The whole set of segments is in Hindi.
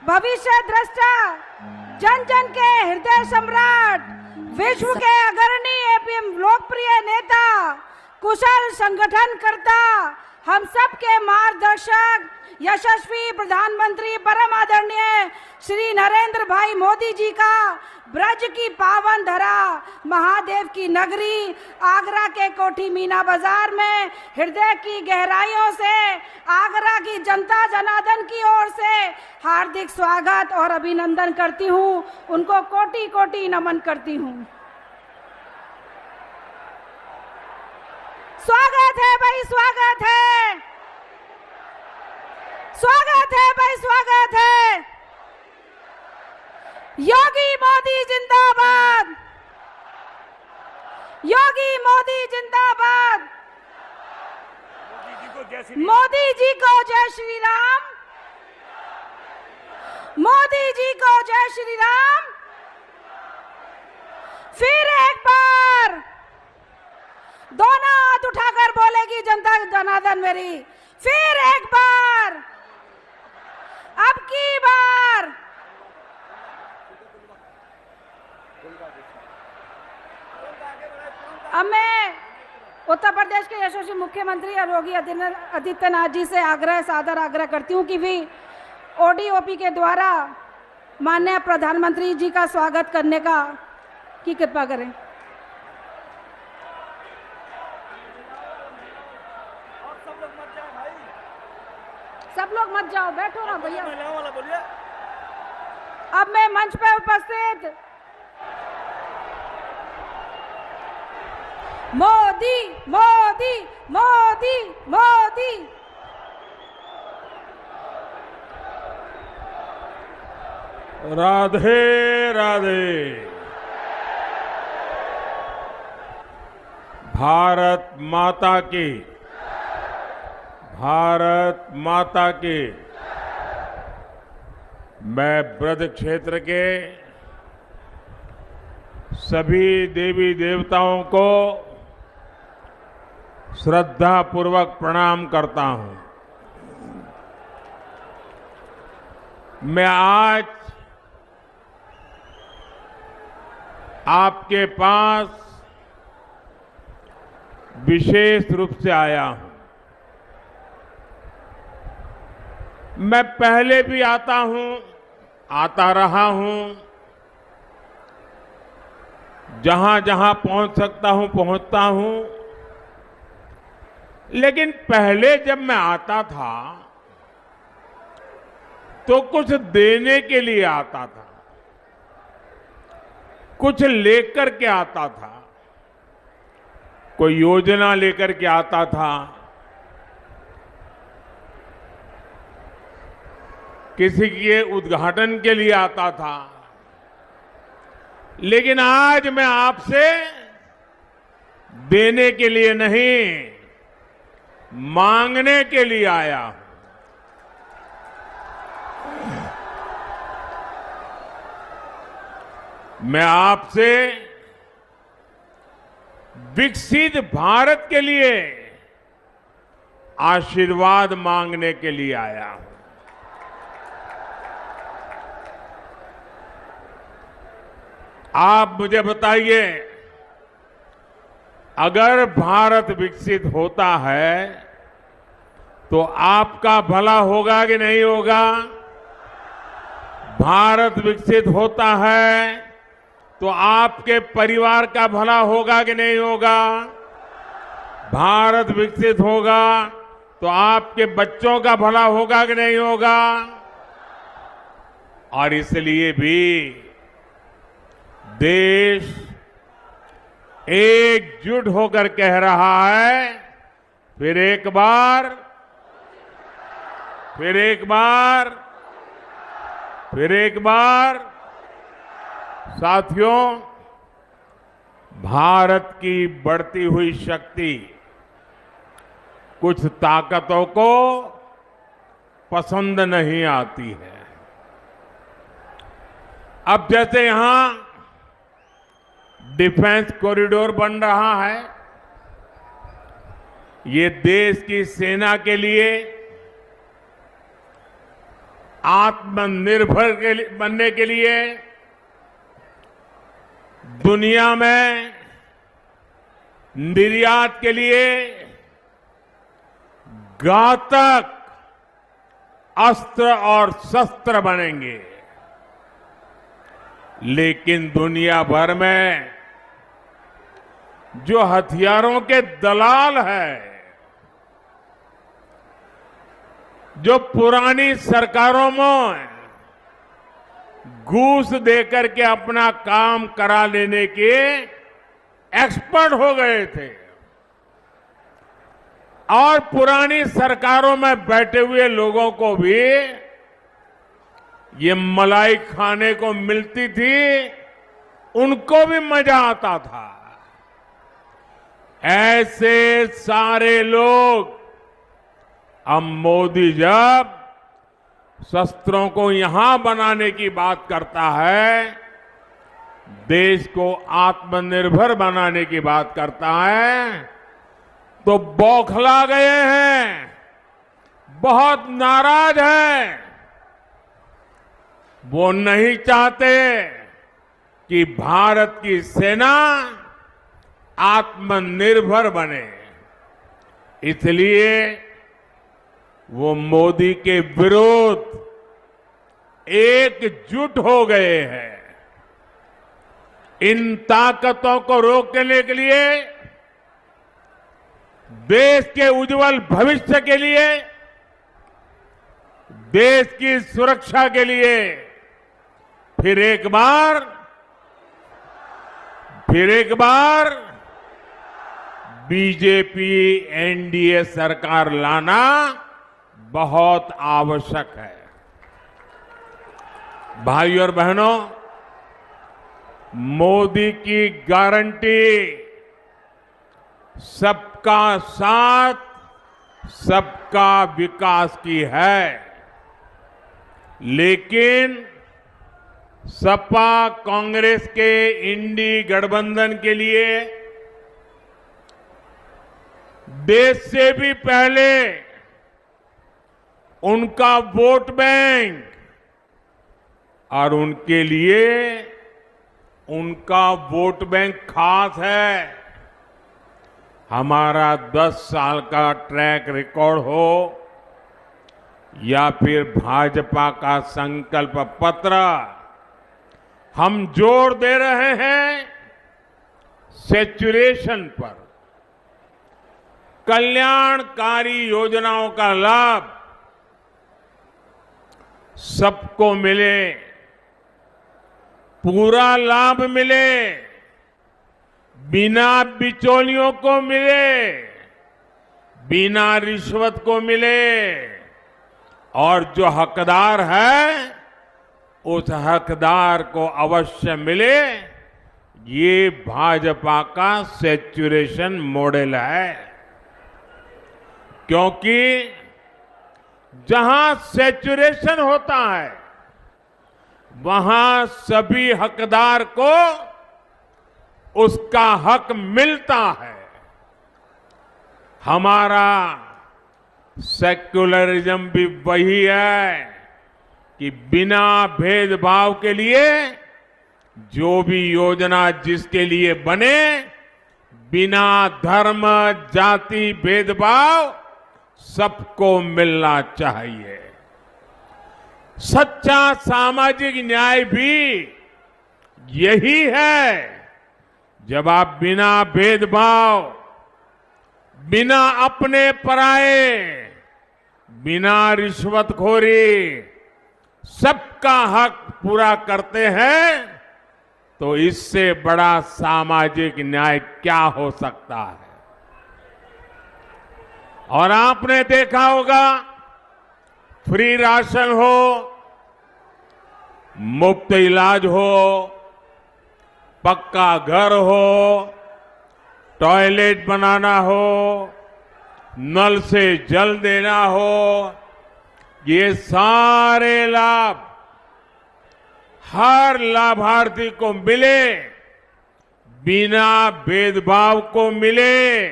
भविष्य दृष्टा, जन जन के हृदय सम्राट, विश्व के अग्रणी एवं लोकप्रिय नेता, कुशल संगठन करता, हम सब के मार्गदर्शक, यशस्वी प्रधानमंत्री परम आदरणीय श्री नरेंद्र भाई मोदी जी का ब्रज की पावन धरा, महादेव की नगरी, आगरा के कोठी मीना बाजार में हृदय की गहराइयों से आगरा की जनता जनार्दन की ओर से हार्दिक स्वागत और अभिनंदन करती हूँ। उनको कोटि कोटि नमन करती हूँ। स्वागत है भाई, स्वागत है, स्वागत है भाई, स्वागत है। योगी मोदी जिंदाबाद, योगी मोदी जिंदाबाद, मोदी जी को जय श्री राम, मोदी जी को जय श्री राम। फिर एक बार दोनों हाथ उठाकर बोलेगी जनता जनार्दन मेरी, फिर एक बार, अब की बार। अब मैं उत्तर प्रदेश के यशस्वी मुख्यमंत्री योगी आदित्यनाथ जी से सादर आग्रह करती हूँ कि भी ओडीओपी के द्वारा माननीय प्रधानमंत्री जी का स्वागत करने का की कृपा करें। सब लोग मत जाओ, बैठो ना भैया। अब मैं मंच पर उपस्थित मोदी मोदी मोदी मोदी राधे राधे। भारत माता की, भारत माता की। मैं ब्रज क्षेत्र के सभी देवी देवताओं को श्रद्धा पूर्वक प्रणाम करता हूं। मैं आज आपके पास विशेष रूप से आया हूं। मैं पहले भी आता हूं, आता रहा हूं, जहां जहां पहुंच सकता हूं पहुंचता हूं। लेकिन पहले जब मैं आता था तो कुछ देने के लिए आता था, कुछ लेकर के आता था, कोई योजना लेकर के आता था, किसी के उद्घाटन के लिए आता था। लेकिन आज मैं आपसे देने के लिए नहीं, मांगने के लिए आया हूं। मैं आपसे विकसित भारत के लिए आशीर्वाद मांगने के लिए आया हूं। आप मुझे बताइए, अगर भारत विकसित होता है तो आपका भला होगा कि नहीं होगा? भारत विकसित होता है तो आपके परिवार का भला होगा कि नहीं होगा? भारत विकसित होगा तो आपके बच्चों का भला होगा कि नहीं होगा? और इसलिए भी देश एकजुट होकर कह रहा है, फिर एक बार, फिर एक बार, फिर एक बार। साथियों, भारत की बढ़ती हुई शक्ति कुछ ताकतों को पसंद नहीं आती है। अब जैसे यहां डिफेंस कॉरिडोर बन रहा है, ये देश की सेना के लिए आत्मनिर्भर बनने के लिए दुनिया में निर्यात के लिए घातक अस्त्र और शस्त्र बनेंगे। लेकिन दुनिया भर में जो हथियारों के दलाल हैं, जो पुरानी सरकारों में घूस देकर के अपना काम करा लेने के एक्सपर्ट हो गए थे और पुरानी सरकारों में बैठे हुए लोगों को भी ये मलाई खाने को मिलती थी, उनको भी मजा आता था। ऐसे सारे लोग अब मोदी जब शस्त्रों को यहां बनाने की बात करता है, देश को आत्मनिर्भर बनाने की बात करता है, तो बौखला गए हैं, बहुत नाराज हैं। वो नहीं चाहते कि भारत की सेना आत्मनिर्भर बने, इसलिए वो मोदी के विरुद्ध एकजुट हो गए हैं। इन ताकतों को रोकने के लिए, देश के उज्जवल भविष्य के लिए, देश की सुरक्षा के लिए फिर एक बार बीजेपी एनडीए सरकार लाना बहुत आवश्यक है। भाइयों और बहनों, मोदी की गारंटी सबका साथ, सबका विकास की है, लेकिन सपा कांग्रेस के इंडी गठबंधन के लिए देश से भी पहले उनका वोट बैंक और उनके लिए उनका वोट बैंक खास है। हमारा 10 साल का ट्रैक रिकॉर्ड हो या फिर भाजपा का संकल्प पत्र, हम जोर दे रहे हैं सैचुरेशन पर। कल्याणकारी योजनाओं का लाभ सबको मिले, पूरा लाभ मिले, बिना बिचौलियों को मिले, बिना रिश्वत को मिले, और जो हकदार है उस हकदार को अवश्य मिले। ये भाजपा का सैचुरेशन मॉडल है, क्योंकि जहां सैचुरेशन होता है वहां सभी हकदार को उसका हक मिलता है। हमारा सेक्युलरिज्म भी वही है कि बिना भेदभाव के लिए जो भी योजना जिसके लिए बने, बिना धर्म जाति भेदभाव सबको मिलना चाहिए। सच्चा सामाजिक न्याय भी यही है, जब आप बिना भेदभाव, बिना अपने पराये, बिना रिश्वतखोरी सबका हक पूरा करते हैं, तो इससे बड़ा सामाजिक न्याय क्या हो सकता है। और आपने देखा होगा, फ्री राशन हो, मुफ्त इलाज हो, पक्का घर हो, टॉयलेट बनाना हो, नल से जल देना हो, ये सारे लाभ हर लाभार्थी को मिले, बिना भेदभाव को मिले,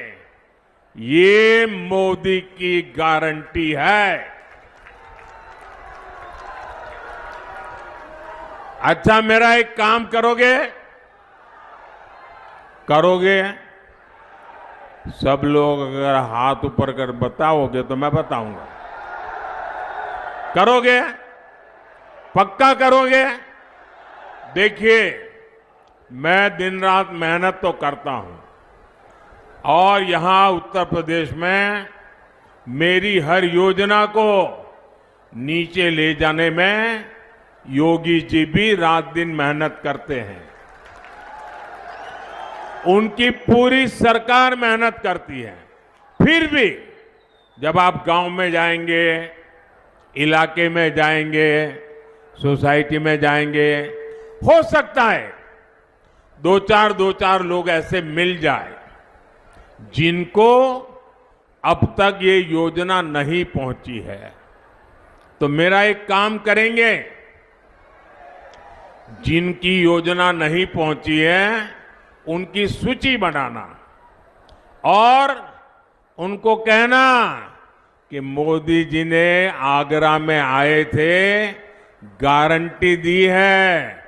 ये मोदी की गारंटी है। अच्छा, मेरा एक काम करोगे? करोगे? सब लोग अगर हाथ ऊपर कर बताओगे तो मैं बताऊंगा। करोगे? पक्का करोगे? देखिए, मैं दिन रात मेहनत तो करता हूं और यहां उत्तर प्रदेश में मेरी हर योजना को नीचे ले जाने में योगी जी भी रात दिन मेहनत करते हैं। उनकी पूरी सरकार मेहनत करती है। फिर भी जब आप गांव में जाएंगे, इलाके में जाएंगे, सोसाइटी में जाएंगे, हो सकता है दो चार लोग ऐसे मिल जाए जिनको अब तक ये योजना नहीं पहुंची है। तो मेरा एक काम करेंगे, जिनकी योजना नहीं पहुंची है उनकी सूची बनाना और उनको कहना कि मोदी जी ने आगरा में आए थे, गारंटी दी है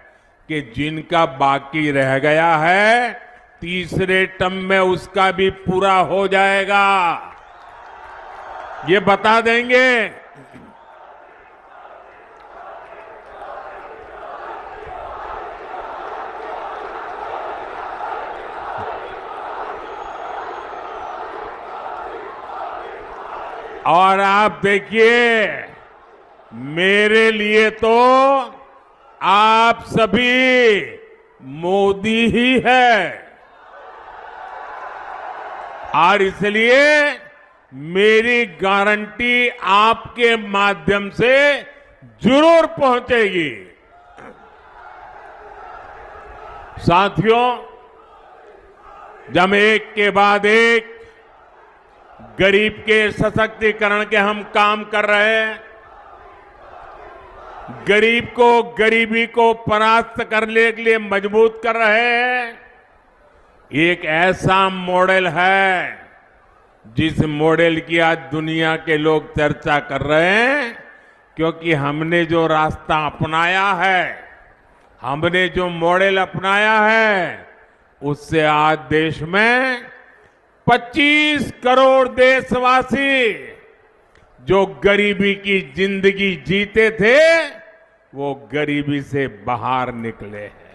कि जिनका बाकी रह गया है तीसरे टर्म में उसका भी पूरा हो जाएगा। ये बता देंगे। और आप देखिए, मेरे लिए तो आप सभी मोदी ही है और इसलिए मेरी गारंटी आपके माध्यम से जरूर पहुंचेगी। साथियों, जब एक के बाद एक गरीब के सशक्तिकरण के हम काम कर रहे हैं, गरीब को गरीबी को परास्त करने के लिए मजबूत कर रहे हैं, एक ऐसा मॉडल है जिस मॉडल की आज दुनिया के लोग चर्चा कर रहे हैं, क्योंकि हमने जो रास्ता अपनाया है, हमने जो मॉडल अपनाया है, उससे आज देश में 25 करोड़ देशवासी जो गरीबी की जिंदगी जीते थे वो गरीबी से बाहर निकले हैं।